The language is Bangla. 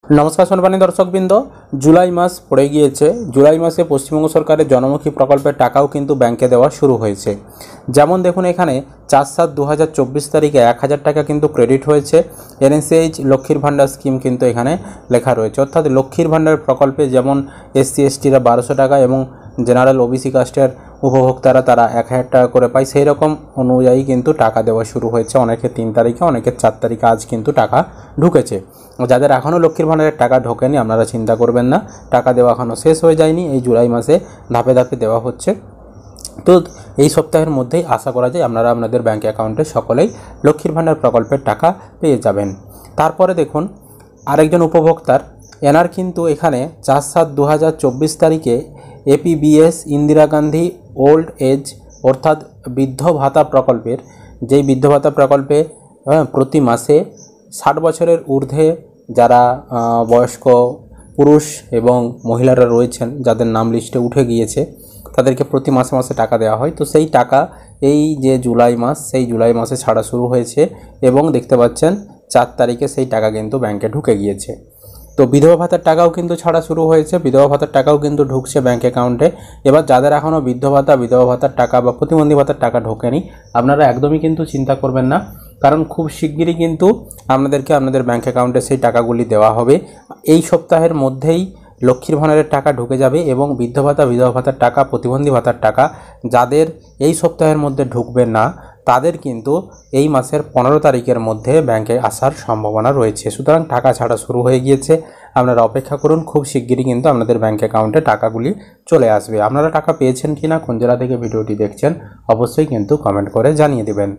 নমস্কার সম্মানীয় দর্শকবৃন্দ, জুলাই মাস পড়ে গিয়েছে। জুলাই মাসে পশ্চিমবঙ্গ সরকারের জনমুখী প্রকল্পের টাকাও কিন্তু ব্যাংকে দেওয়া শুরু হয়েছে। যেমন দেখুন, এখানে 4/7/2024 তারিখে 1000 টাকা কিন্তু ক্রেডিট হয়েছে। এনএসএইচ লক্ষ্মীর ভাণ্ডার স্কিম কিন্তু এখানে লেখা রয়েছে, অর্থাৎ লক্ষ্মীর ভাণ্ডার প্রকল্পে যেমন এসসি এসটিরা 1200 টাকা এবং জেনারেল ওবিসি কাস্টের উপভোক্তারা তারা 1000 টাকা করে পায়, সেই রকম অনুযায়ী কিন্তু টাকা দেওয়া শুরু হয়েছে। অনেকে 3 তারিখে, অনেকে 4 তারিখে আজ কিন্তু টাকা ঢুকেছে। যাদের এখনও লক্ষ্মীর ভাণ্ডারের টাকা ঢোকেনি আপনারা চিন্তা করবেন না, টাকা দেওয়া এখনও শেষ হয়ে যায়নি। এই জুলাই মাসে ধাপে ধাপে দেওয়া হচ্ছে। তো এই সপ্তাহের মধ্যেই আশা করা যায় আপনারা আপনাদের ব্যাঙ্ক অ্যাকাউন্টে সকলেই লক্ষ্মীর ভাণ্ডার প্রকল্পের টাকা পেয়ে যাবেন। তারপরে দেখুন, আরেকজন উপভোক্তার এনার কিন্তু এখানে 4/7/2024 তারিখে এপিবিএস ইন্দিরা গান্ধী ওল্ড এজ অর্থাৎ বৃদ্ধ ভাতা প্রকল্পের, যেই বৃদ্ধ ভাতা প্রকল্পে প্রতি মাসে 60 বছরের ঊর্ধ্বে যারা বয়স্ক পুরুষ এবং মহিলারা রয়েছেন, যাদের নাম লিস্টে উঠে গিয়েছে, তাদেরকে প্রতি মাসে মাসে টাকা দেওয়া হয়। তো সেই টাকা এই যে জুলাই মাস, সেই জুলাই মাসে ছাড়া শুরু হয়েছে এবং দেখতে পাচ্ছেন 4 তারিখে সেই টাকা কিন্তু ব্যাংকে ঢুকে গিয়েছে। তো বিধবা ভাতার টাকাও কিন্তু ছাড়া শুরু হয়েছে, বিধবা ভাতার টাকাও কিন্তু ঢুকছে ব্যাঙ্ক অ্যাকাউন্টে। এবার যাদের এখনও বিধবা ভাতার টাকা বা প্রতিবন্ধী ভাতার টাকা ঢোকেনি, আপনারা একদমই কিন্তু চিন্তা করবেন না, কারণ খুব শিগগিরই কিন্তু আপনাদেরকে আপনাদের ব্যাঙ্ক অ্যাকাউন্টে সেই টাকাগুলি দেওয়া হবে। এই সপ্তাহের মধ্যেই লক্ষ্মীর ভাণ্ডারের টাকা ঢুকে যাবে এবং বিধবা ভাতার টাকা, প্রতিবন্ধী ভাতার টাকা যাদের এই সপ্তাহের মধ্যে ঢুকবে না, তাদের কিন্তু এই মাসের 15 তারিখের মধ্যে ব্যাংকে আসার সম্ভাবনা রয়েছে। সুতরাং টাকা ছাড়া শুরু হয়ে গিয়েছে, আপনারা অপেক্ষা করুন, খুব শিগগিরই কিন্তু আপনাদের ব্যাঙ্ক অ্যাকাউন্টে টাকাগুলি চলে আসবে। আপনারা টাকা পেয়েছেন কিনা, কোন জেলা থেকে ভিডিওটি দেখছেন, অবশ্যই কিন্তু কমেন্ট করে জানিয়ে দেবেন।